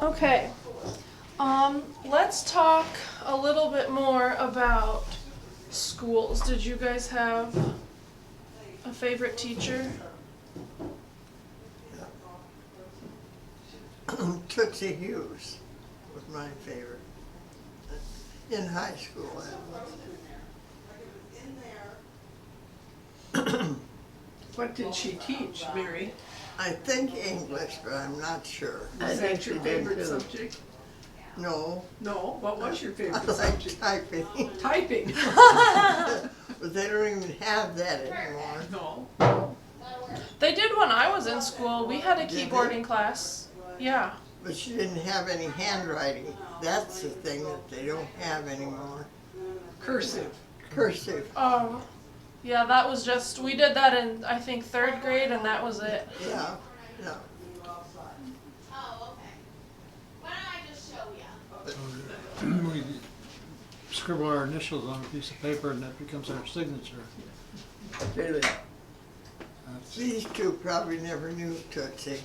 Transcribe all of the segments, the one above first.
Okay. Let's talk a little bit more about schools. Did you guys have a favorite teacher? Tootsie Hughes was my favorite. In high school, that was. What did she teach, Mary? I think English, but I'm not sure. Was that your favorite subject? No. No, what was your favorite I like subject? typing. Typing. But they don't even have that anymore. No. They did when I was in school. We had a Did they? keyboarding class. Yeah. But she didn't have any handwriting. That's the thing that they don't have anymore. Cursive. Cursive. Oh. Yeah, that was just, we did that in, I think, 3rd grade, and that was it. Yeah, yeah. Oh, okay. Why don't I just show you? We scribble our initials on a piece of paper and that becomes our signature. Really? That's, These two probably never knew Tootsie.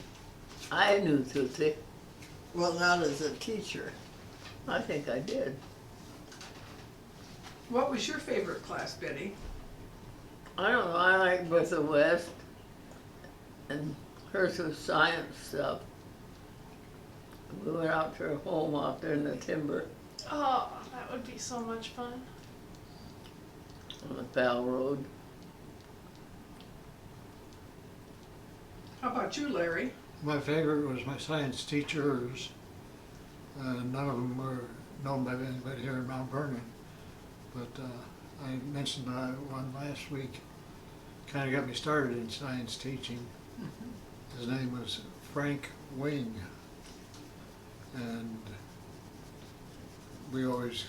I knew Tootsie. Well, not as a teacher. I think I did. What was your favorite class, Betty? I don't know, I like Bertha West, and hers was science stuff. We went out to her home out there in the timber Oh, that would be so much fun. on the Powell Road. How about you, Larry? my favorite was my science teachers. None of them were known by anybody here in Mount Vernon. But I mentioned one last week, kind of got me started in science teaching. His name was Frank Wing. And we always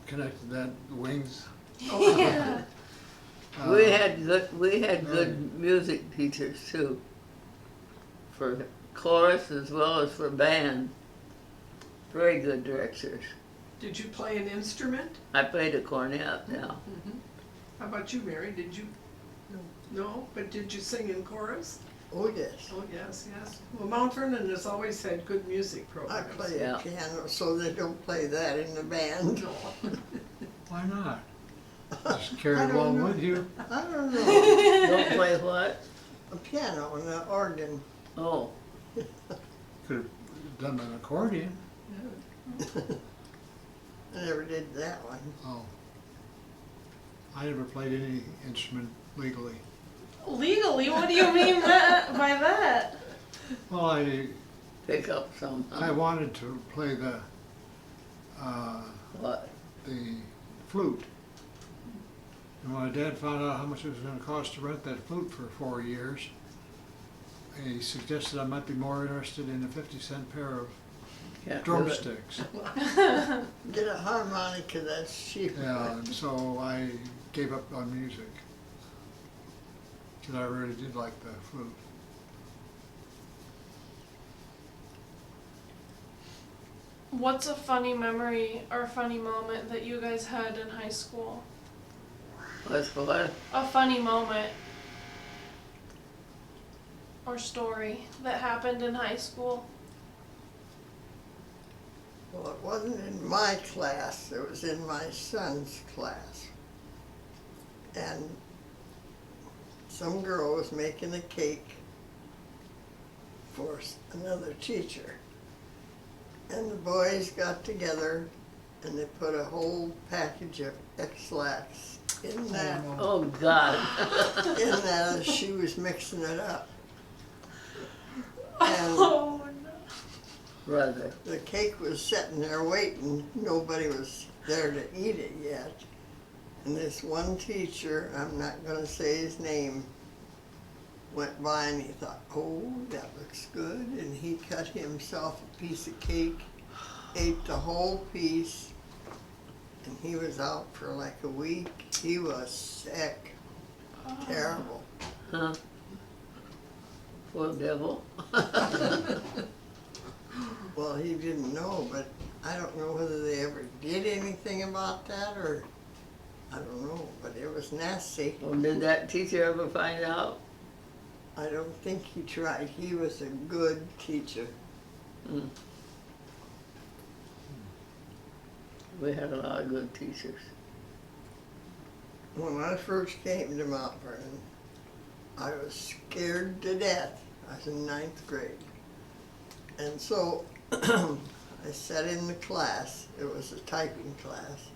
connected that, the wings. Yeah. We had good music teachers too, for chorus as well as for band. Very good directors. Did you play an instrument? I played a cornet now. How about you, Mary? Did you? No, but did you sing in chorus? Oh, yes. Oh, yes, yes. Well, Mount Vernon has always had good music I programs. play Yeah. the piano, so they don't play that in the band. No. Why not? Just carry I it don't along know. with you. I don't know. Don't play what? A piano and an organ. Oh, Could have done an accordion. I never did that one. Oh. I never played any instrument legally. Legally? What do you mean by that? Well, I pick up some. wanted to play the What? flute. And when my dad found out how much it was going to cost to rent that flute for 4 years, he suggested I might be more interested in a 50-cent pair of Can't do it. drumsticks. Get a harmonica, that's cheaper. Yeah, and so I gave up on music. Because I really did like the flute. What's a funny memory or funny moment that you guys had in high school? What's what? A funny moment or story that happened in high school? Well, it wasn't in my class, it was in my son's class. And some girl was making a cake for another teacher. And the boys got together and they put a whole package of X-Lax in that, Oh, God. in that as she was mixing it up. And Oh no. Brother. the cake was sitting there waiting, nobody was there to eat it yet. And this one teacher, I'm not gonna say his name, went by and he thought, oh, that looks good. And he cut himself a piece of cake, ate the whole piece, and he was out for like a week. He was sick, terrible. Huh? Poor devil. Well, he didn't know, but I don't know whether they ever did anything about that or, I don't know, but it was nasty. Well, did that teacher ever find out? I don't think he tried. He was a good teacher. Mm. We had a lot of good teachers. When I first came to Mount Vernon, I was scared to death. I was in 9th grade. And so I sat in the class. It was a typing class.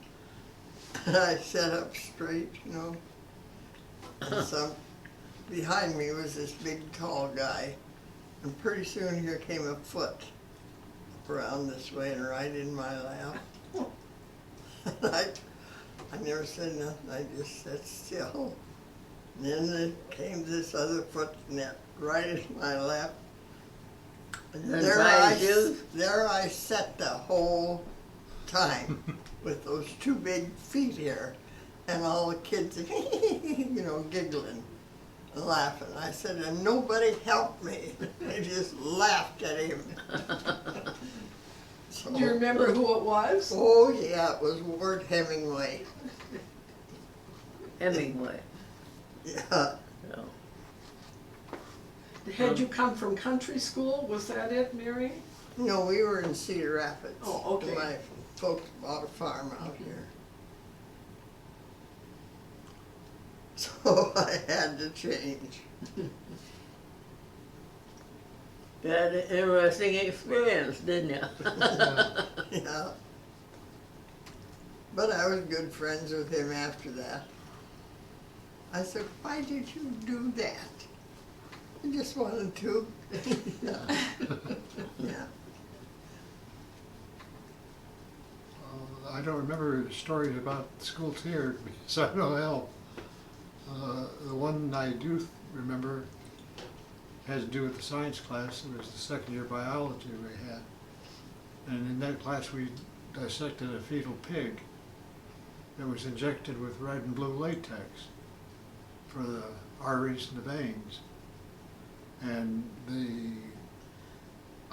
And I sat up straight, you know. And some behind me was this big tall guy. And pretty soon here came a foot up around this way and right in my lap. And I never said nothing. I just sat still. And then there came this other foot and that right in my lap. And And by you? there I sat the whole time with those two big feet here, and all the kids, you know, giggling and laughing. I said, and nobody helped me. They just laughed at him. So, Do you remember who it was? oh yeah, it was Ward Hemingway. Hemingway. Yeah. No. Had you come from country school? Was that it, Mary? No, we were in Cedar Rapids. Oh, okay. My folks bought a farm out here. So I had to change. You had an interesting experience, didn't you? Yeah. But I was good friends with him after that. I said, why did you do that? I just wanted to. Yeah. Yeah. I don't remember stories about schools here because I don't help. The one I do remember has to do with the science class. It was the second year biology we had. And in that class we dissected a fetal pig that was injected with red and blue latex for the arteries and the veins. And the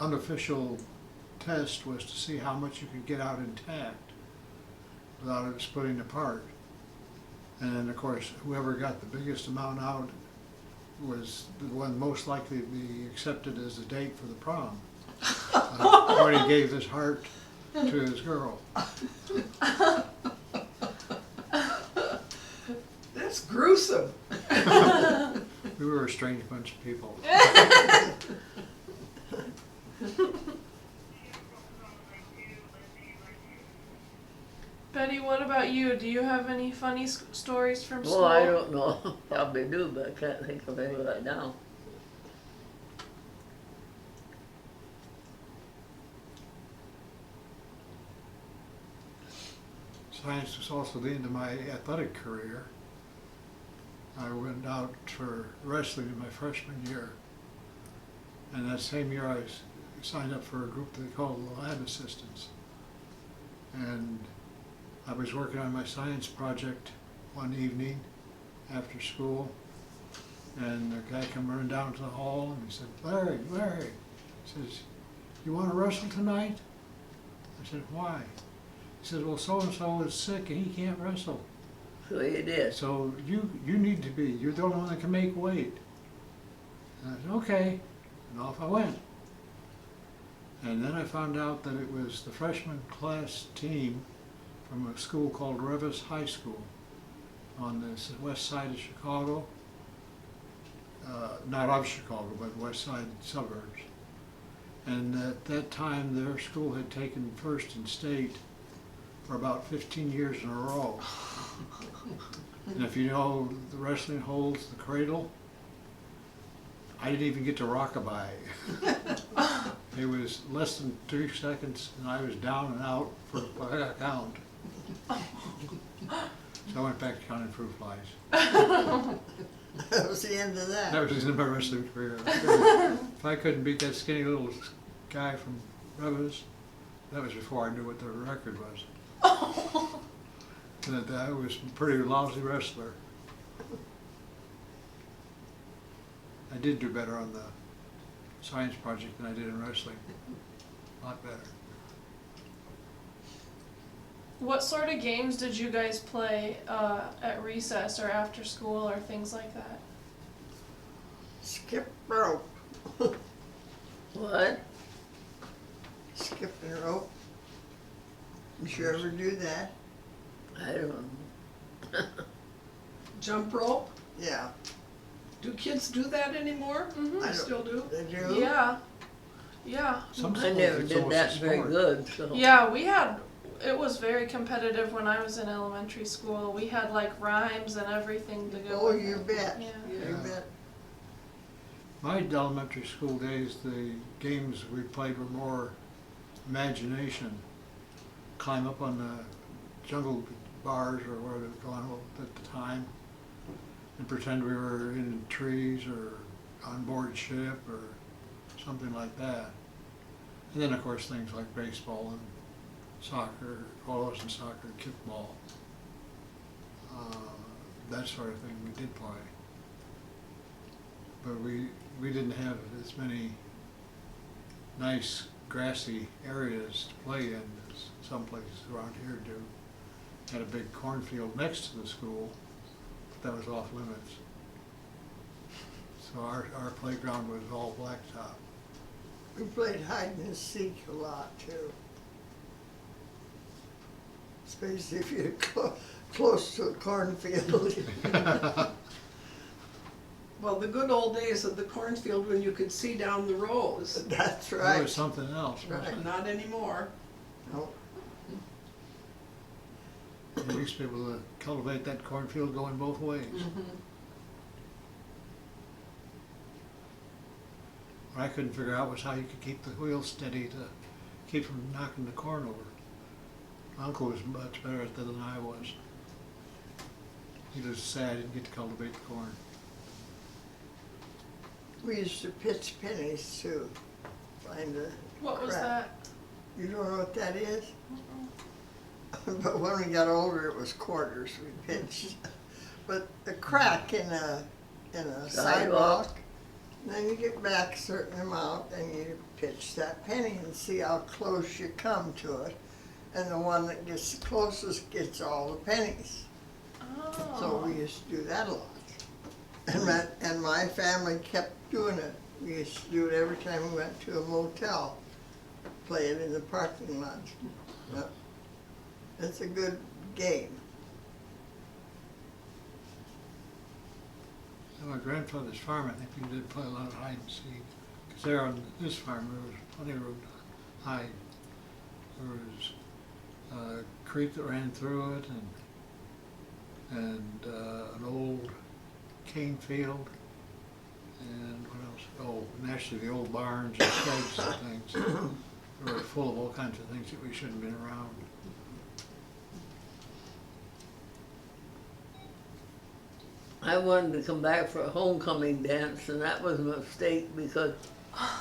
unofficial test was to see how much you could get out intact without it splitting apart. And then, of course, whoever got the biggest amount out was the one most likely to be accepted as a date for the prom. When he gave his heart to his girl. That's gruesome. We were a strange bunch of people. Betty, what about you? Do you have any funny stories from school? Well, I don't know. Probably do, but I can't think of any right now. Science was also the end of my athletic career. I went out for wrestling in my freshman year. And that same year I signed up for a group they called the Lab Assistants. And I was working on my science project one evening after school. And the guy came running down to the hall and he said, Larry, he says, you want to wrestle tonight? I said, why? He says, well, so-and-so is sick and he can't wrestle. So you did. So you need to be. You're the only one that can make weight. And I said, okay. And off I went. And then I found out that it was the freshman class team from a school called Revis High School on the west side of Chicago. Not of Chicago, but west side suburbs. And at that time, their school had taken first in state for about 15 years in a row. And if you know the wrestling holds the cradle, I didn't even get to rockabye. It was less than 3 seconds and I was down and out for a count. So I went back to counting fruit flies. That was the end of that. That was the end of my wrestling career. If I couldn't beat that skinny little guy from Purvis, that was before I knew what the record was. And I was a pretty lousy wrestler. I did do better on the science project than I did in wrestling. A lot better. What sort of games did you guys play at recess or after school or things like that? Skip rope. What? Skipping rope. Did you ever do that? I don't know. Jump rope? Yeah, Do kids do that anymore? Mhm. They I don't- still do? they do? Yeah. Yeah. Some I schools, never it's did almost a that very sport. good, so. Yeah, it was very competitive when I was in elementary school. We had like rhymes and everything to go Oh, with you it. bet. Yeah. You Yeah. bet. My elementary school days, the games we played were more imagination. Climb up on the jungle bars or where they were going at the time and pretend we were in trees or on board ship or something like that. And then of course things like baseball and soccer, well it wasn't soccer, kickball. That sort of thing we did play. But we didn't have as many nice grassy areas to play in as some places around here do. Had a big cornfield next to the school, but that was off limits. So our playground was all blacktop. We played hide and seek a lot too. Especially if you're close to a cornfield. Well, the good old days of the cornfield when you could see down the rows. That's That right. was something else, wasn't Right. Not anymore. No, it? We used to be able to cultivate that cornfield going both ways. What I couldn't figure out was how you could keep the wheel steady to keep from knocking the corn over. My uncle was much better at that than I was. He was sad he didn't get to cultivate the corn. we used to pitch pennies too. Find a What was crack. that? You don't know what that is? But when we got older, it was quarters we pitched. But a crack in a Sidewalk. sidewalk, and then you get back a certain amount and you pitch that penny and see how close you come to it. And the one that gets the closest gets all the pennies. Oh. So we used to do that a lot. And my family kept doing it. We used to do it every time we went to a motel. Play it in the parking lot. Yep. It's a good game. At my grandfather's farm, I think we did play a lot of hide and seek. Because there on this farm, there was plenty of room to hide. There was a creek that ran through it and an old cane field. And what else? Oh, and actually the old barns and sheds and things. They were full of all kinds of things that we shouldn't have been around. I wanted to come back for a homecoming dance, and that was a mistake because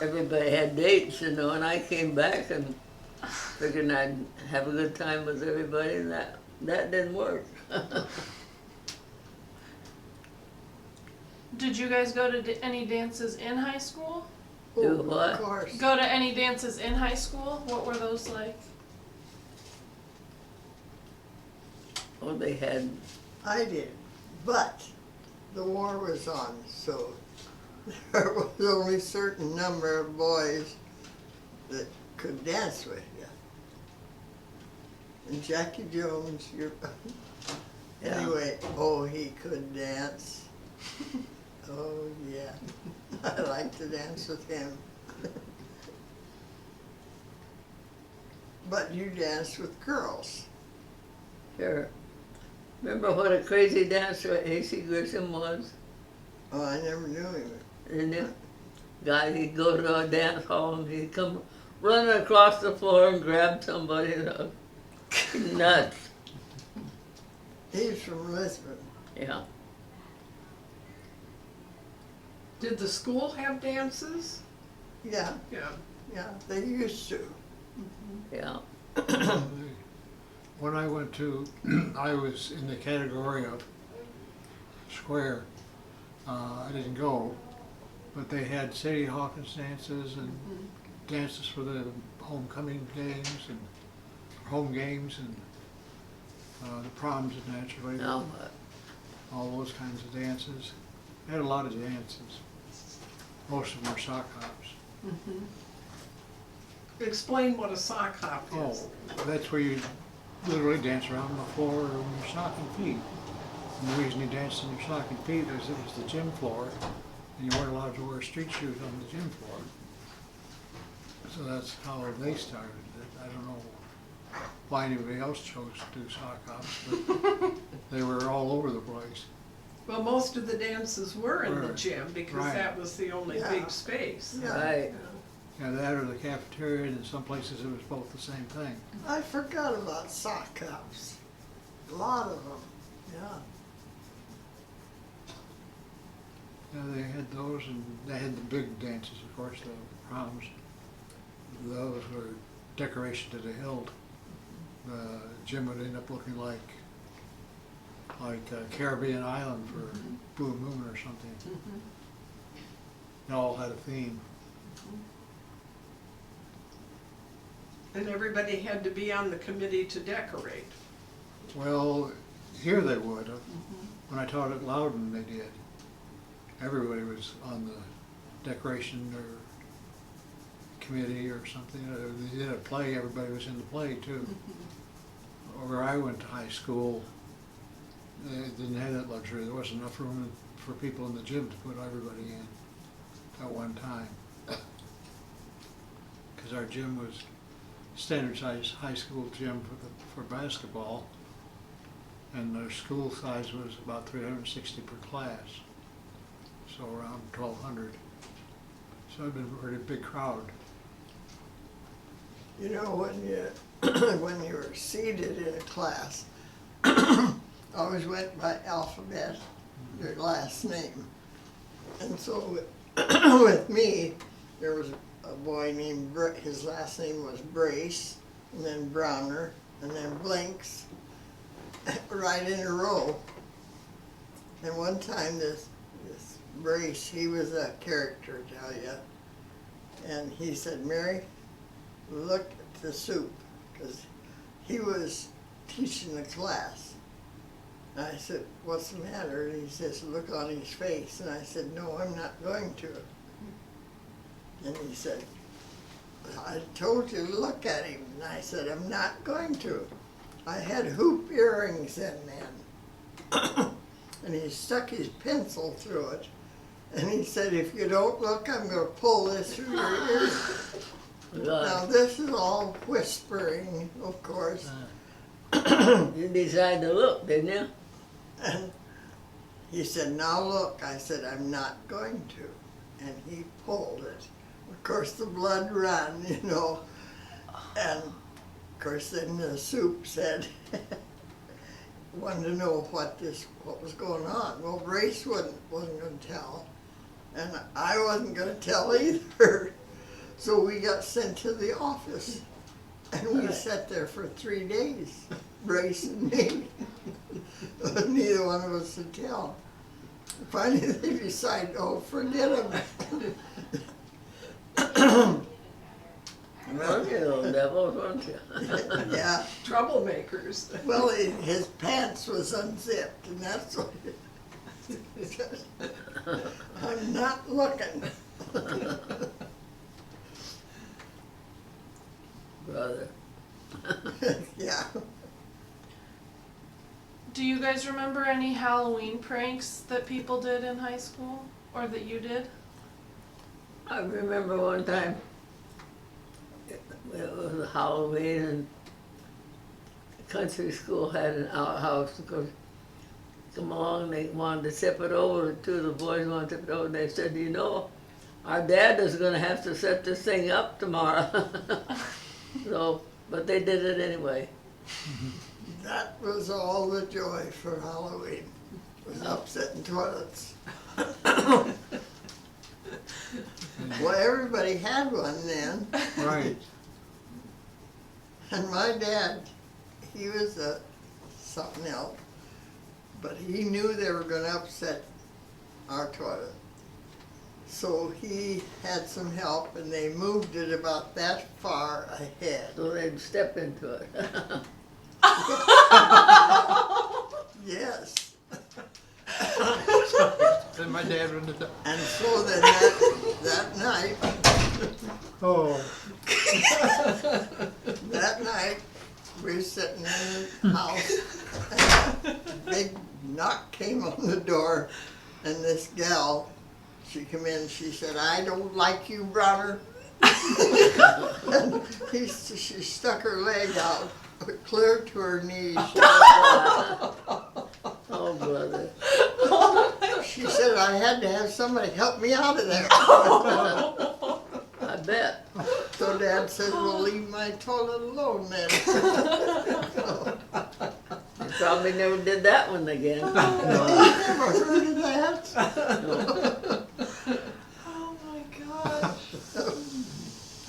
everybody had dates, you know, and I came back and figured I'd have a good time with everybody, and that didn't work. Did you guys go to any dances in high school? Do Oh, what? Of course. Go to any dances in high school? What were those like? Oh, they had, I did, but the war was on, so there was only a certain number of boys that could dance with you. And Jackie Jones, Yeah. anyway, oh, he could dance. Oh, yeah. I like to dance with him. But you danced with girls. sure. Remember what a crazy dancer A.C. Grisham was? Oh, I never knew him. And the guy, he'd go to a dance hall and he'd come running across the floor and grab somebody. You know. Nuts. He's from Lisbon. Yeah. Did the school have dances? Yeah, Yeah. yeah, they used to. Yeah. When I went to, I was in the category of square. I didn't go, but they had Sadie Hawkins dances and dances for the homecoming games and home games and the proms naturally. No, All those kinds of dances. I had a lot of dances. Most of them were sock hops. Explain what a sock hop is. Oh, that's where you literally dance around the floor in your stocking feet. And the reason you danced in your stocking feet is it was the gym floor, and you weren't allowed to wear street shoes on the gym floor. So that's how they started it. I don't know why anybody else chose to do sock hops, but they were all over the place. Well, most of the dances were in the Right. gym because Right. that was the only Yeah. big space. Yeah. Right. Yeah, that or the cafeteria, and in some places it was both the same thing. I forgot about sock hops. A lot of them, yeah. Yeah, they had those, and they had the big dances, of course, the proms. Those were decoration to the hilt. The gym would end up looking like Caribbean Island for Blue Moon or something. They all had a theme. And everybody had to be on the committee to decorate. Well, here they would. When I taught at Loudon, they did. Everybody was on the decoration or committee or something. They did a play, everybody was in the play too. Where I went to high school, they didn't have that luxury. There wasn't enough room for people in the gym to put everybody in at one time. Because our gym was standard size high school gym for basketball, and their school size was about 360 per class, so around 1,200. So it'd been a pretty big crowd. You know, when you were seated in a class, always went by alphabet, your last name. And so with me, there was a boy named, his last name was Brace, and then Browner, and then Blinks, right in a row. And one time this Brace, he was a character, tell ya, and he said, Mary, look at the soup, because he was teaching the class. And I said, what's the matter? And he says, look on his face. And I said, no, I'm not going to. And he said, I told you to look at him. And I said, I'm not going to. I had hoop earrings in then. And he stuck his pencil through it. And he said, if you don't look, I'm going to pull this through your ears. Now this is all whispering, of course. You decided to look, didn't you? And he said, now look. I said, I'm not going to. And he pulled it. Of course, the blood ran, you know. And of course, then the soup said, wanted to know what was going on. Well, Brace wasn't going to tell. And I wasn't going to tell either. So we got sent to the office. And we sat there for 3 days, Brace and me. Neither one of us could tell. Finally, they decided, oh, forget him. Well, you little devils, weren't you? Yeah. Troublemakers. Well, his pants was unzipped, and that's what I'm not looking. Brother. Yeah. Do you guys remember any Halloween pranks that people did in high school? Or that you did? I remember one time, it was Halloween, and the country school had an outhouse because come along, they wanted to tip it over, two of the boys wanted to tip it over, and they said, you know, our dad is gonna have to set this thing up tomorrow. So, but they did it anyway. That was all the joy for Halloween, was upsetting toilets. Well, everybody had one then. Right. And my dad, he was something else, but he knew they were going to upset our toilet. So he had some help, and they moved it about that far ahead. So they'd step into it. Yes. Then my dad went to the... And so then that night, Oh. that night, We were sitting in the house, and a big knock came on the door, and this gal, she come in, she said, "I don't like you, brother." And she stuck her leg out, clear to her knees. Oh, brother. She said, "I had to have somebody help me out of there." I bet. So Dad said, "Well, leave my toilet alone then." You probably never did that one again. I never heard of that. Oh my gosh.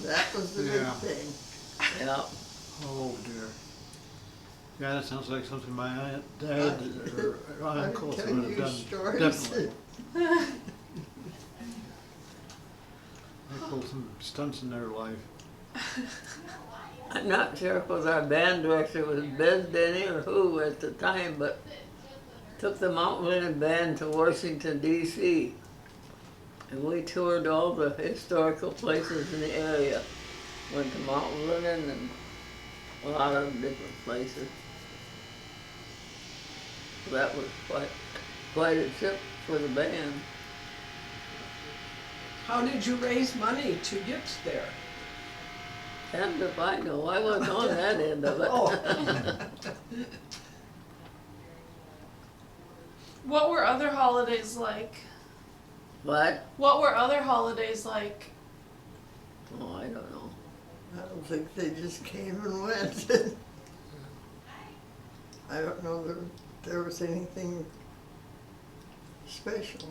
That was the big Yeah. thing. Yeah. Oh dear. Yeah, that sounds like something my aunt, dad, or I uncles tell would have you done. stories. Definitely. They pulled some stunts in their life. I'm not sure if it was our band director, was Bez Denny or who at the time, but took the Mount Vernon band to Washington, D.C. And we toured all the historical places in the area. Went to Mount Vernon and a lot of different places. That was quite a trip for the band. How did you raise money to get there? And if I know, I wasn't on that end of it. What were other holidays like? What? What were other holidays like? Oh, I don't know. I don't think they just came and went. I don't know that there was anything special.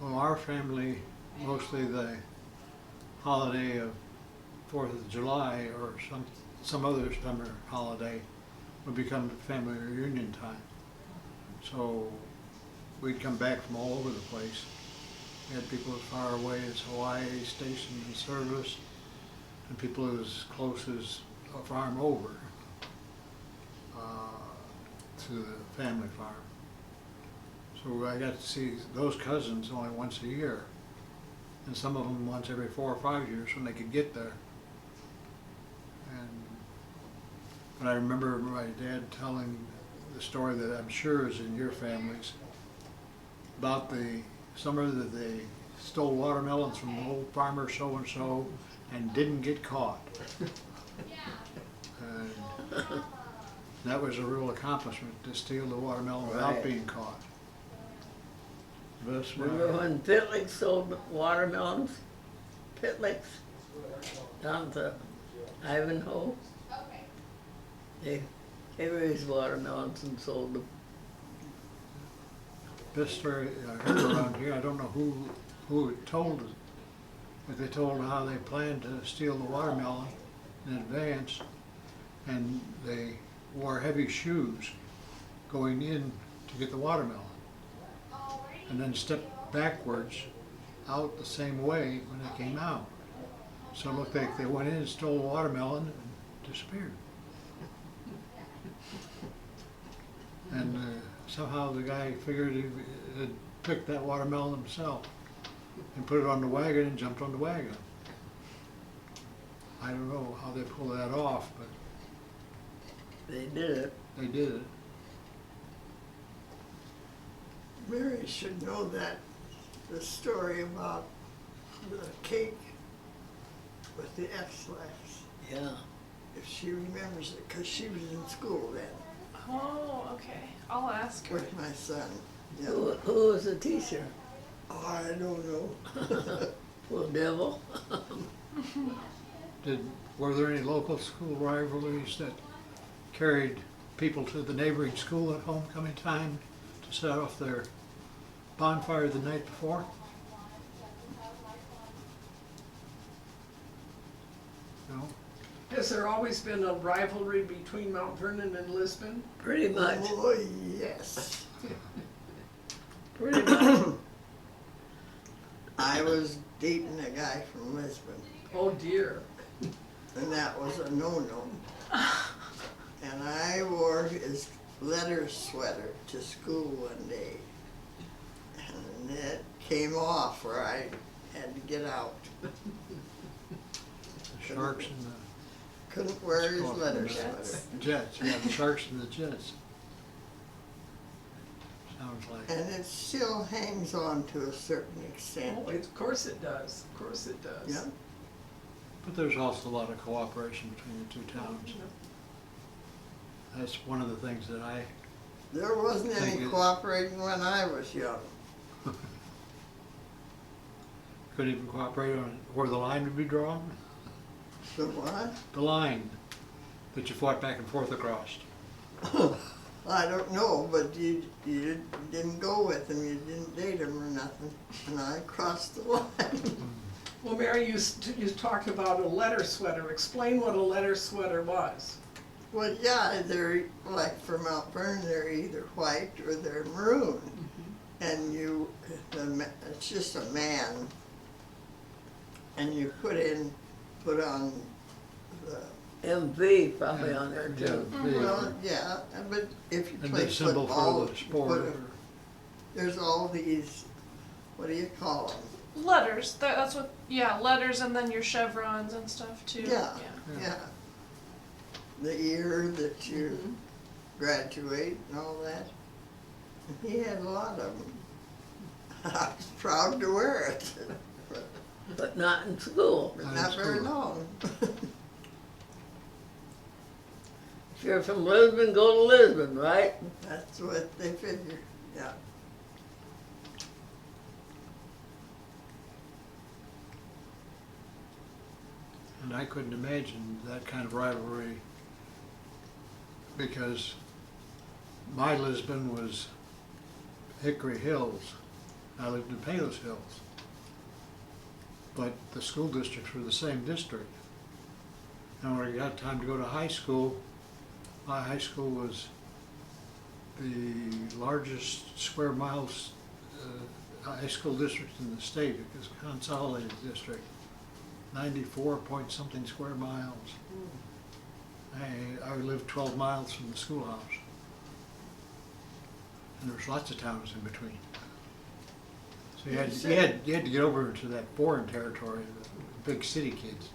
Well, our family, mostly the holiday of 4th of July or some other summer holiday would become family reunion time. So we'd come back from all over the place. We had people as far away as Hawaii stationed in service, and people as close as a farm over to the family farm. So I got to see those cousins only once a year, and some of them once every 4 or 5 years when they could get there. But I remember my dad telling the story that I'm sure is in your families about the summer that they stole watermelons from the old farmer so-and-so and didn't get caught. And that was a real accomplishment, to steal the watermelon without Right. being caught. This Remember when Pitlick sold watermelons? Pitlicks down to Ivanhoe? They raised watermelons and sold them. This story I heard around here, I don't know who it told it, but they told how they planned to steal the watermelon in advance, and they wore heavy shoes going in to get the watermelon, and then stepped backwards out the same way when they came out. So it looked like they went in and stole the watermelon and disappeared. And somehow the guy figured he had picked that watermelon himself and put it on the wagon and jumped on the wagon. I don't know how they pulled that off, but They did it. they did it. Mary should know that, the story about the cake with the X-lax, Yeah. if she remembers it, because she was in school then Oh, okay. I'll ask her. with my son. Yeah. Who was the teacher? Oh, I don't know. Little devil. Were there any local school rivalries that carried people to the neighboring school at homecoming time to set off their bonfire the night before? No? Has there always been a rivalry between Mount Vernon and Lisbon? Pretty much. Oh, yes. Pretty much. I was dating a guy from Lisbon, Oh dear. and that was a no-no. And I wore his leather sweater to school one day, and it came off where I had to get out. The sharks and the couldn't wear his called leather the sweater. Jets, yeah, the Sharks and the Jets. Sounds like. And it still hangs on to a certain extent. Oh, of course it does, of course it does. Yeah, But there's also a lot of cooperation between the two towns. That's one of the things that I, there wasn't Thank any you. cooperating when I was young. couldn't even cooperate on where the line would be drawn. The what? The line that you fought back and forth across. I don't know, but you didn't go with him, you didn't date him or nothing, and I crossed the line. Well, Mary, you talked about a letter sweater. Explain what a letter sweater was. Well, yeah, they're, like for Mount Vernon, they're either white or they're maroon. And it's just a man. And you put on the, MV probably on there Yeah, too. well, yeah, but if you And play the symbol football, for the you sport. put there's all these, what do you call them? Letters. That's what. Yeah, letters, and then your chevrons and stuff too. Yeah. Yeah. Yeah. The year that you graduate and all that. And he had a lot of them. I was proud to wear it, But not in school. but Not not in very school. long. If you're from Lisbon, go to Lisbon, right? That's what they figured, yeah. And I couldn't imagine that kind of rivalry because my Lisbon was Hickory Hills. I lived in Palos Hills. But the school districts were the same district. And when I got time to go to high school, my high school was the largest square miles high school district in the state. It was a consolidated district. 94 point something square miles. I lived 12 miles from the schoolhouse. And there was lots of towns in between. So you had to get over into that foreign territory, the big city kids,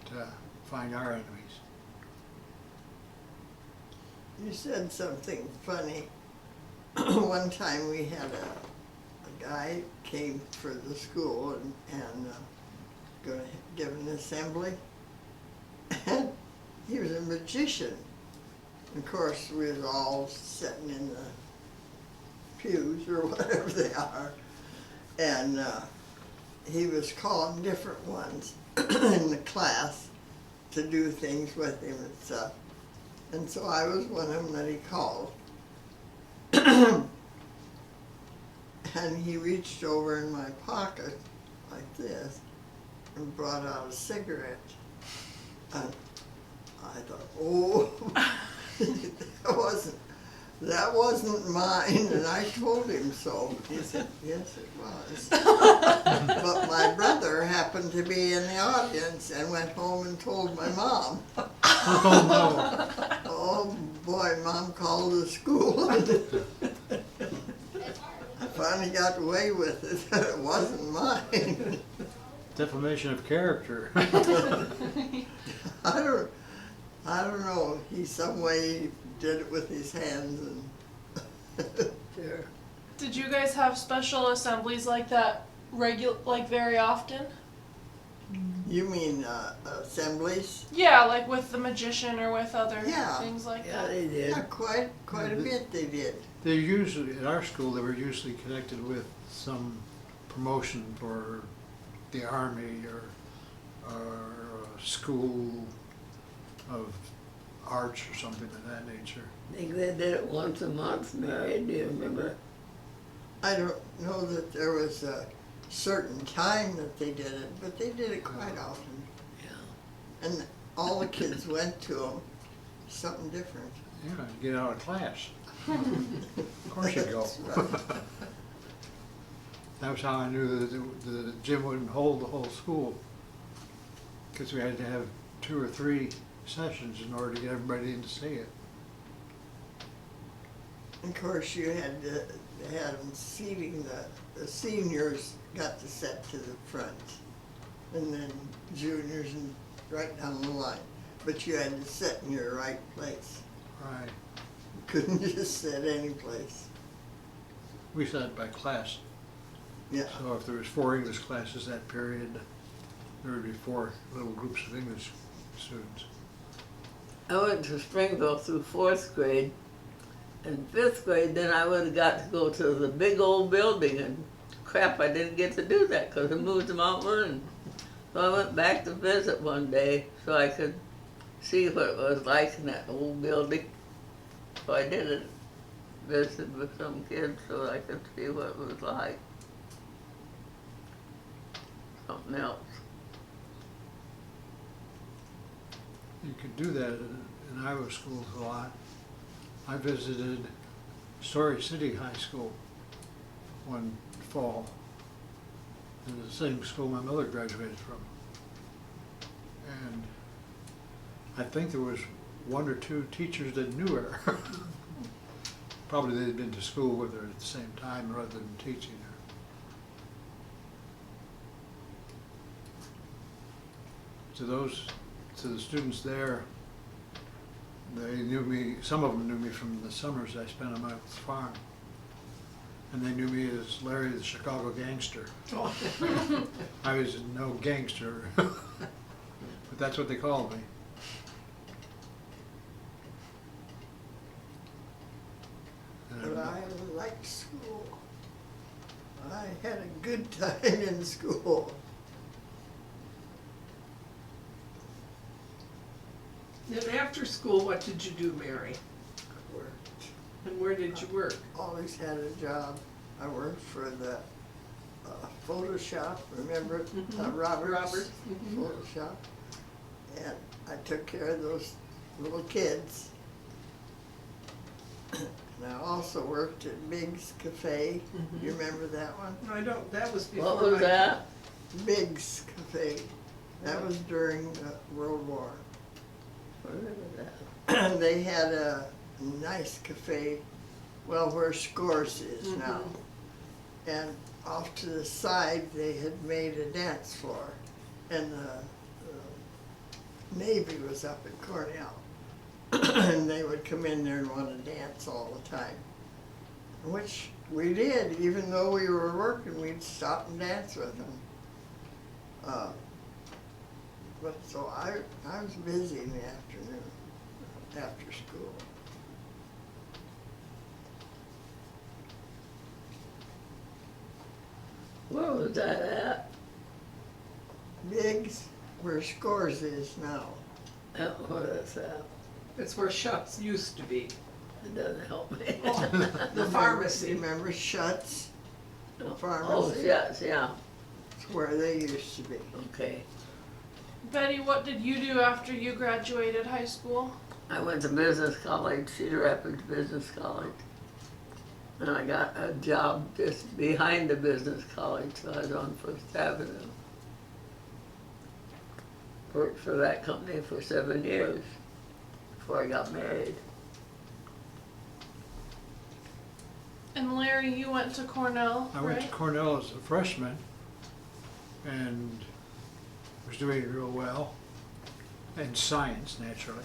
to find our enemies. You said something funny. One time we had a guy came for the school and going to give an assembly. And he was a magician. Of course, we was all sitting in the pews or whatever they are. And he was calling different ones in the class to do things with him and stuff. And so I was one of them that he called. And he reached over in my pocket like this and brought out a cigarette. And I thought, oh, that wasn't mine, and I told him so. He said, yes, it was. But my brother happened to be in the audience and went home and told my mom. Oh no! Oh boy, Mom called the school. I finally got away with it. It wasn't mine. Defamation of character. I don't know. He some way did it with his hands and. Sure. Did you guys have special assemblies like that very often? You mean assemblies? Yeah, like with the magician or with other Yeah. things like Yeah, that. they did. Yeah, quite a bit they did. They usually, at our school, they were usually connected with some promotion for the Army or a school of arts or something of that nature. I think they did it once a month, Mary, do you remember? I don't know that there was a certain time that they did it, but they did it quite often. Yeah. And all the kids went to them, something different. Yeah, get out of class. Of course you go. That's right. That was how I knew that the gym wouldn't hold the whole school. Because we had to have 2 or 3 sessions in order to get everybody in to see it. Of course, you had to have them seating, the seniors got to sit to the front, and then juniors and right down the line. But you had to sit in your right place. Right. You couldn't just sit any place. We sat by class. Yeah. So if there was 4 English classes that period, there would be 4 little groups of English students. I went to Springville through 4th grade. In 5th grade, then I would have got to go to the big old building, and crap, I didn't get to do that because I moved to Mount Vernon. So I went back to visit one day so I could see what it was like in that old building. So I did it, visited with some kids so I could see what it was like. Something else. You could do that in Iowa schools a lot. I visited Story City High School one fall. It was the same school my mother graduated from. And I think there was 1 or 2 teachers that knew her. Probably they'd been to school with her at the same time rather than teaching her. To the students there, they knew me, some of them knew me from the summers I spent on my farm. And they knew me as Larry the Chicago Gangster. I was no gangster, but that's what they called me. But I liked school. I had a good time in school. Then after school, what did you do, Mary? Worked. And where did you work? Always had a job. I worked for the Photoshop, remember it? Roberts Roberts, mhm. Photoshop. And I took care of those little kids. And I also worked at Biggs Cafe. You remember that one? I don't, that was before What was my- that? Biggs Cafe. That was during the World War. Where was that? They had a nice cafe, well, where Scores is now. And off to the side, they had made a dance floor. And the Navy was up at Cornell. And they would come in there and want to dance all the time. Which we did, even though we were working, we'd stop and dance with them. But so I was busy in the afternoon, after school. Where was that at? Biggs, where Scores is now. Where is that? It's where Shuts used to be. It doesn't help me. The pharmacy. Remember Shuts? Oh, Pharmacy? yes, yeah, It's where they used to be. okay. Betty, what did you do after you graduated high school? I went to business college, Cedar Rapids Business College. And I got a job just behind the business college, so I was on First Avenue. Worked for that company for 7 years before I got married. And Larry, you went to Cornell, I went to right? Cornell as a freshman and was doing real well in science, naturally.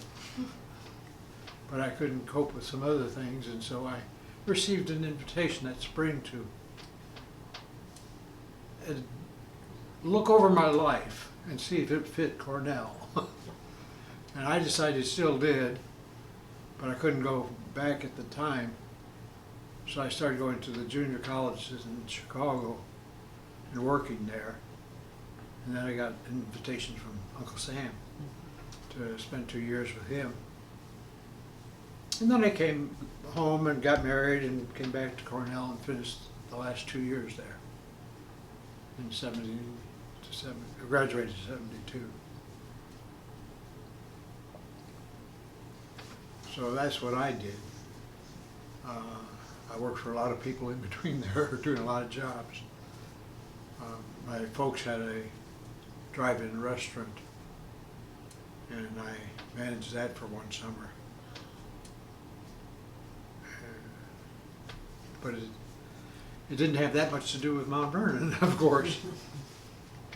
But I couldn't cope with some other things, and so I received an invitation that spring to look over my life and see if it fit Cornell. And I decided it still did, but I couldn't go back at the time. So I started going to the junior colleges in Chicago and working there. And then I got an invitation from Uncle Sam to spend 2 years with him. And then I came home and got married and came back to Cornell and finished the last 2 years there. In 70 to 70, I graduated in 72. So that's what I did. I worked for a lot of people in between there, doing a lot of jobs. My folks had a drive-in restaurant, and I managed that for one summer. But it didn't have that much to do with Mount Vernon, of course.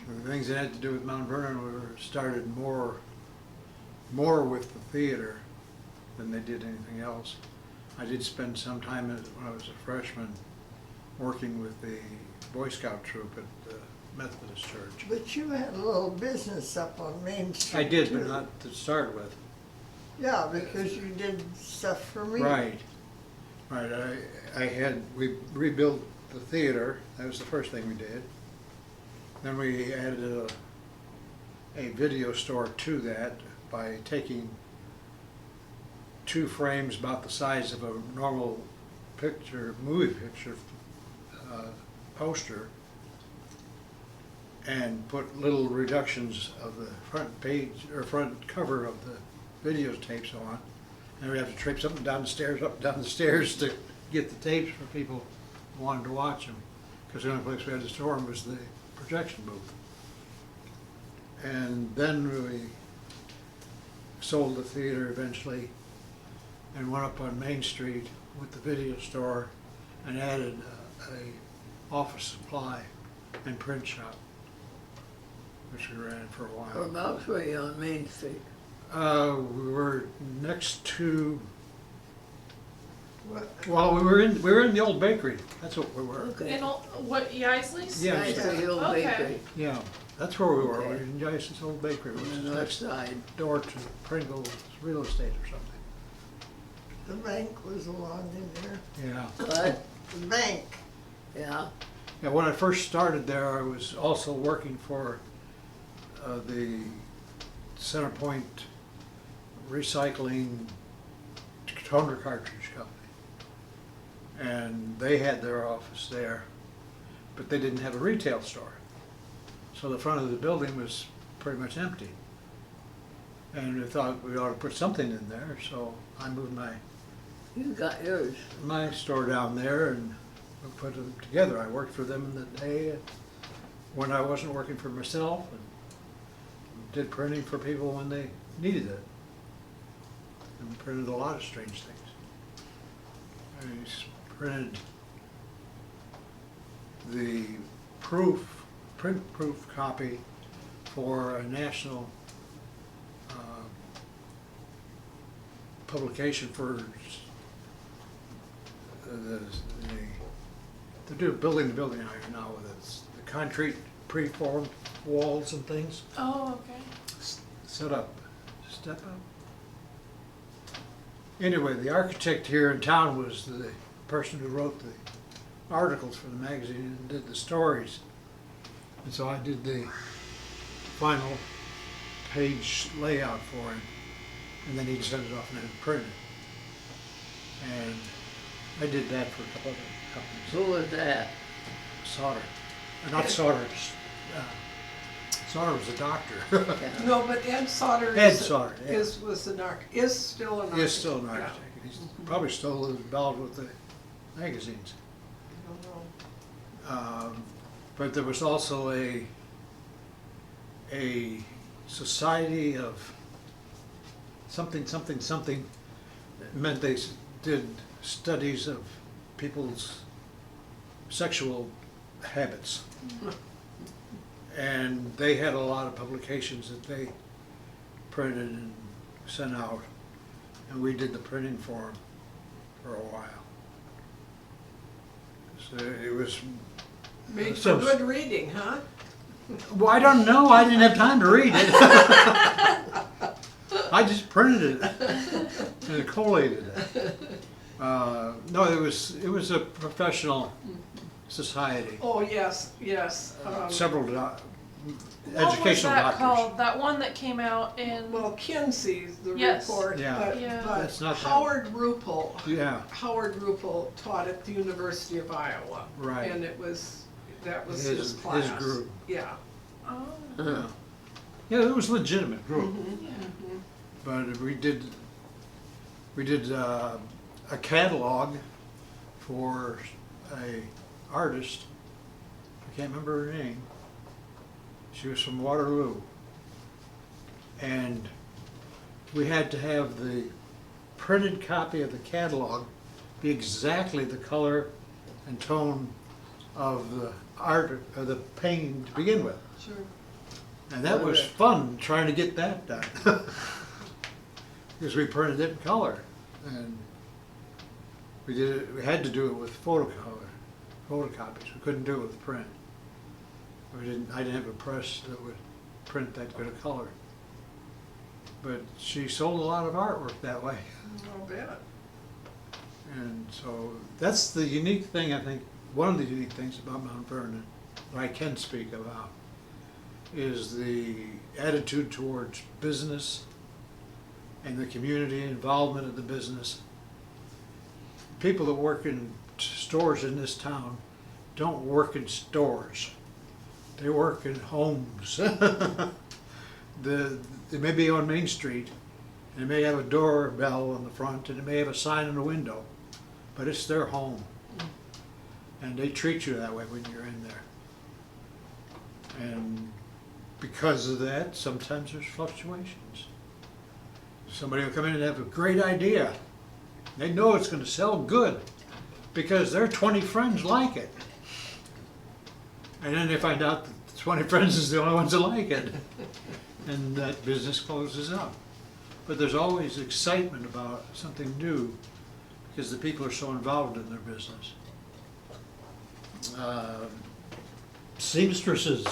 The things that had to do with Mount Vernon were started more more with the theater than they did anything else. I did spend some time when I was a freshman working with the Boy Scout troop at the Methodist Church. But you had a little business up on Main Street. I did, too. but not to start with. Yeah, because you did stuff for me. Right. We rebuilt the theater. That was the first thing we did. Then we added a video store to that by taking 2 frames about the size of a normal movie picture poster, and put little reductions of the front page or front cover of the videotapes on. And we have to traipse up and down the stairs to get the tapes for people who wanted to watch them, because the only place we had to store them was the projection booth. And then we sold the theater eventually and went up on Main Street with the video store and added a office supply and print shop, which we ran for a while. Whereabouts were you on Main Street? We were next to, What? well, we were in the old bakery. That's what we were. Okay. In what, Yeisley's? Yeah. Nice to the old Okay. bakery. Yeah, that's where we were. We Okay. were in Geis's old bakery, which On is the north next side. door to Pringle's real estate or something. The bank was along in there. Yeah. What? The bank. Yeah. Yeah, when I first started there, I was also working for the Center Point Recycling Toner Cartridge Company. And they had their office there, but they didn't have a retail store. So the front of the building was pretty much empty. And we thought we ought to put something in there, so I moved You got yours. my store down there and we put them together. I worked for them in the day when I wasn't working for myself, and did printing for people when they needed it. And printed a lot of strange things. I printed the print proof copy for a national publication for they're building the building out here now with the concrete preformed walls and things. Oh, okay. Step up. Anyway, the architect here in town was the person who wrote the articles for the magazine and did the stories. And so I did the final page layout for him, and then he'd send it off and then print it. And I did that for a couple other companies. Who was that? Sauter. Not Sauter. Sauter was a doctor. Yeah. No, but Ed Sauter Ed is, Sauter, yeah. is still an architect. He is still an Yeah. architect. He's probably still involved with the magazines. I don't know. But there was also a society of something. It meant they did studies of people's sexual habits. And they had a lot of publications that they printed and sent out. And we did the printing for them for a while. So it was, Made So- for good reading, huh? well, I don't know, I didn't have time to read it. I just printed it and collated it. No, it was a professional society. Oh, yes. Several What was educational that doctors. called? That one that came out in. Well, Kinsey's the Yes. report, Yeah. but, Yeah. That's not that. Howard Ruppel. Yeah, Howard Ruppel taught at the University of Iowa. Right. And that was His- his class. his group. Yeah. Oh. yeah. Yeah, it was a legitimate group. Mhm. Yeah. But we did a catalog for a artist. I can't remember her name. She was from Waterloo. And we had to have the printed copy of the catalog be exactly the color and tone of the art, of the painting to begin with. Sure. And that was fun, trying to get that done. because we printed it in color, and we did it. We had to do it with photocopies. We couldn't do it with print. I didn't have a press that would print that good of color. But she sold a lot of artwork that way. I'll bet. And so that's the unique thing, I think, one of the unique things about Mount Vernon that I can speak about is the attitude towards business and the community involvement of the business. People that work in stores in this town don't work in stores. They work in homes. They may be on Main Street, and they may have a doorbell on the front, and they may have a sign in the window, but it's their home. And they treat you that way when you're in there. And because of that, sometimes there's fluctuations. Somebody will come in and have a great idea. They know it's going to sell good because their 20 friends like it. And then they find out that the 20 friends is the only ones that like it. And that business closes up. But there's always excitement about something new because the people are so involved in their business. Seamstresses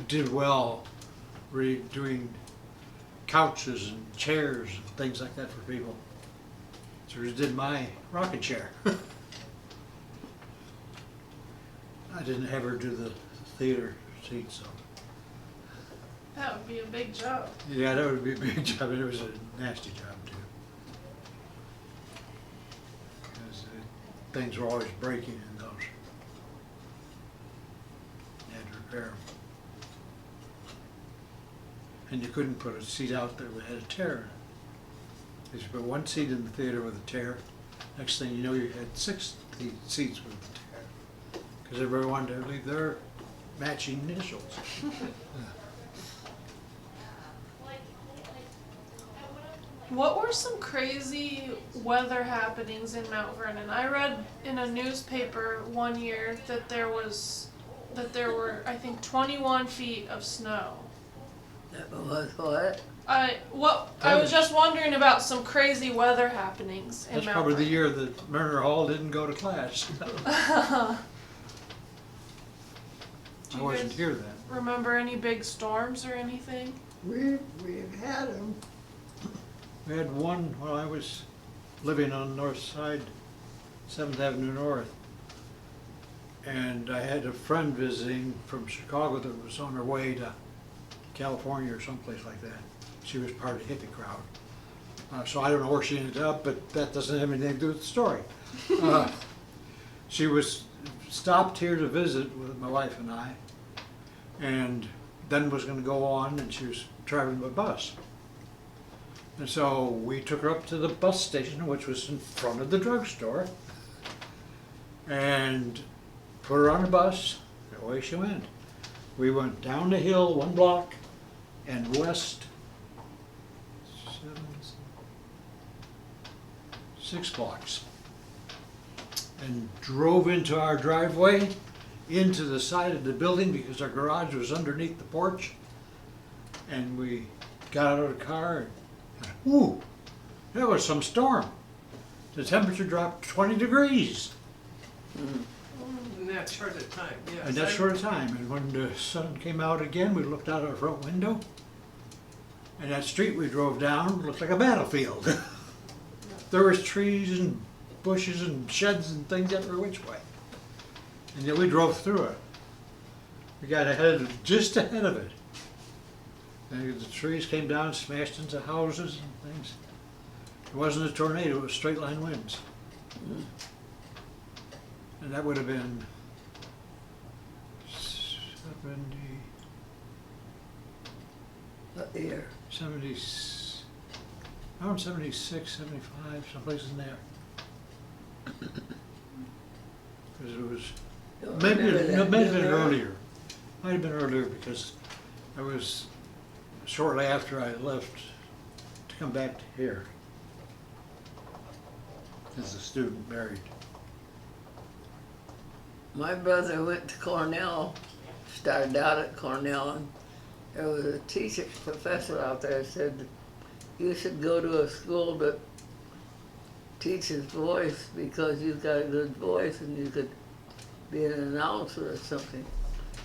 did well doing couches and chairs and things like that for people. So we did my rocking chair. I didn't have her do the theater seat, so. That would be a big job. Yeah, that would be a big job, and it was a nasty job too. Because things were always breaking in those. You had to repair them. And you couldn't put a seat out there that had a tear. If you put one seat in the theater with a tear, next thing you know you had 6 seats with a tear. Because everybody wanted to leave their matching initials. What were some crazy weather happenings in Mount Vernon? I read in a newspaper one year that there were, I think, 21 feet of snow. That was what? I was just wondering about some crazy weather happenings in That's Mount probably the Vernon. year that Mariner Hall didn't go to class. Do I you wasn't guys here then. remember any big storms or anything? We've had them. We had one while I was living on the north side, 7th Avenue North. And I had a friend visiting from Chicago that was on her way to California or someplace like that. She was part of the hippie crowd. So I don't know where she ended up, but that doesn't have anything to do with the story. She was stopped here to visit with my wife and I, and then was going to go on, and she was traveling by bus. And so we took her up to the bus station, which was in front of the drugstore, and put her on the bus, and away she went. We went down the hill 1 block and west 6 blocks, and drove into our driveway, into the side of the building because our garage was underneath the porch. And we got out of the car and, ooh, there was some storm. The temperature dropped 20 degrees. In that short a time, yes. In that short a time. And when the sun came out again, we looked out our front window, and that street we drove down looked like a battlefield. There was trees and bushes and sheds and things every which way. And yet we drove through it. We got just ahead of it. And the trees came down, smashed into houses and things. It wasn't a tornado, it was straight line winds. And that would have been around 76, 75, someplace in there. Because it was, maybe it may have been earlier. Might have been earlier because I was shortly after I left to come back to here as a student, married. My brother went to Cornell, started out at Cornell, and there was a teacher, professor out there said you should go to a school that teaches voice because you've got a good voice and you could be an announcer or something.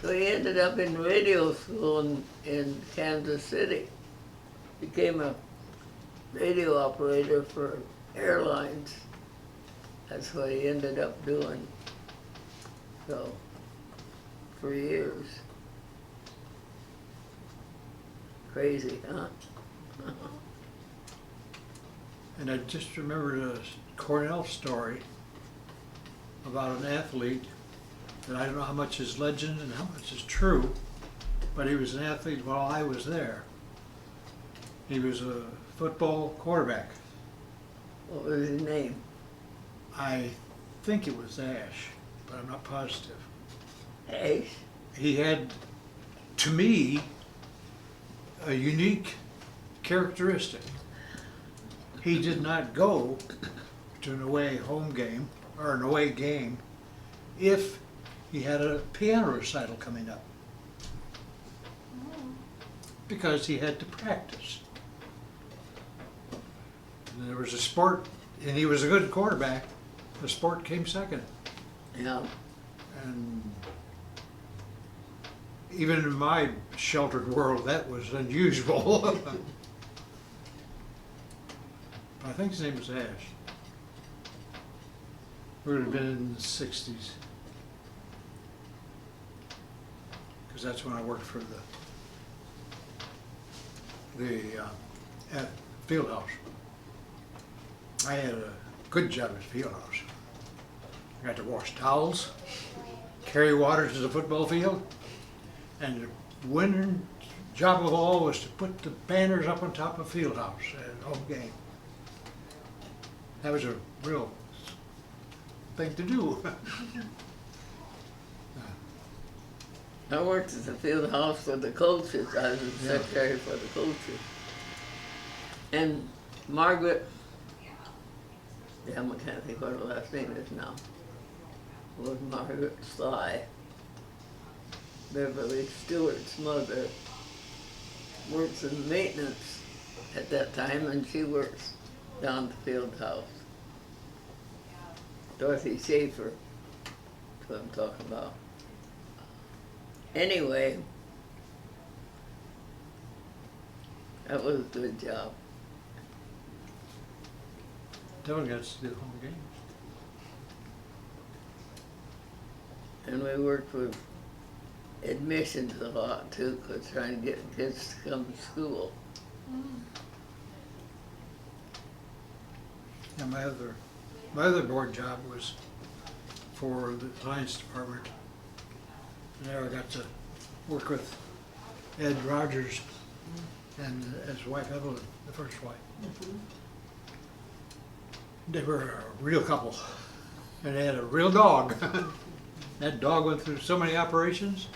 So he ended up in radio school in Kansas City. Became a radio operator for airlines. That's what he ended up doing. So, for years. Crazy, huh? And I just remembered a Cornell story about an athlete that I don't know how much is legend and how much is true, but he was an athlete while I was there. He was a football quarterback. What was his name? I think it was Ash, but I'm not positive. Ace? He had, to me, a unique characteristic. He did not go to an away home game or an away game if he had a piano recital coming up, because he had to practice. And there was a sport, and he was a good quarterback. The sport came second. Yeah. And even in my sheltered world, that was unusual. I think his name was Ash. Would have been in the 60s. Because that's when I worked for the field house. I had a good job at the field house. I got to wash towels, carry water to the football field, and the winning job of all was to put the banners up on top of the field house at home game. That was a real thing to do. I worked at the field house for the coaches. I was the secretary for the coaches. And Margaret, I can't think what her last name is now, was Margaret Sly. Beverly Stewart's mother works in maintenance at that time, and she works down the field house. Dorothy Schaefer, that's what I'm talking about. Anyway, that was a good job. Dylan got to do home games. And we worked with admissions a lot too, cause trying to get kids to come to school. And my other board job was for the science department. And there I got to work with Ed Rogers and his wife Evelyn, the first wife. They were a real couple, and they had a real dog. That dog went through so many operations,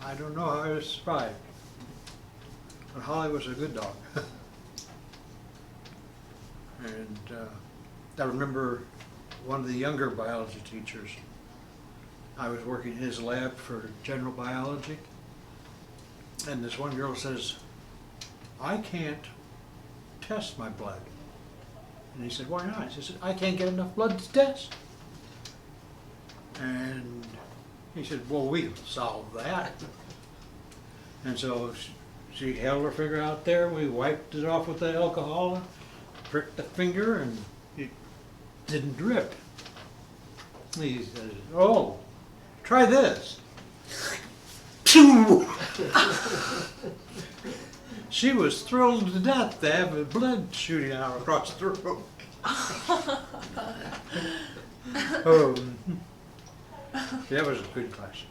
I don't know how it survived. But Holly was a good dog. And I remember one of the younger biology teachers, I was working in his lab for general biology, and this one girl says, "I can't test my blood." And he said, "Why not?" She said, "I can't get enough blood to test." And he said, "Well, we can solve that." And so she held her finger out there, we wiped it off with the alcohol, pricked the finger, and it didn't drip. He said, "Oh, try this." She was thrilled to death to have the blood shooting out across the room. Oh, that was a good class.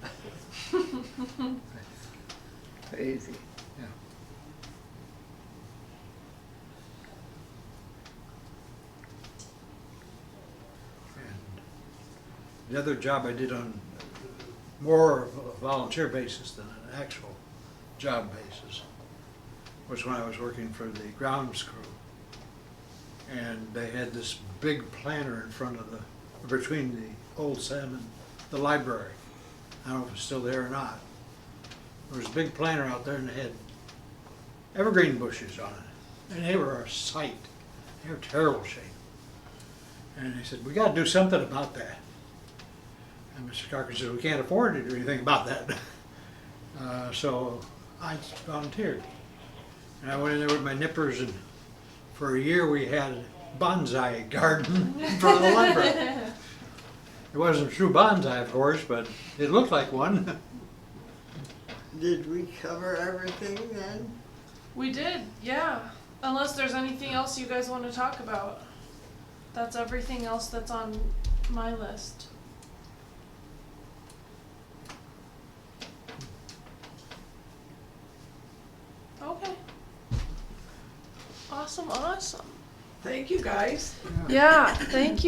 Crazy. Yeah. And the other job I did on more of a volunteer basis than an actual job basis was when I was working for the grounds crew. And they had this big planter in front of between the old Sam and the library. I don't know if it's still there or not. There was a big planter out there and they had evergreen bushes on it. And they were a sight. They were terrible shape. And they said, we gotta do something about that. And Mr. Cochran said, we can't afford to do anything about that. So I volunteered. And I went in there with my nippers, and for a year we had a bonsai garden in front of the library. It wasn't a true bonsai, of course, but it looked like one. Did we cover everything then? We did, yeah. Unless there's anything else you guys want to talk about. That's everything else that's on my list. Okay. Awesome, awesome. Thank you, guys. Yeah, thank you.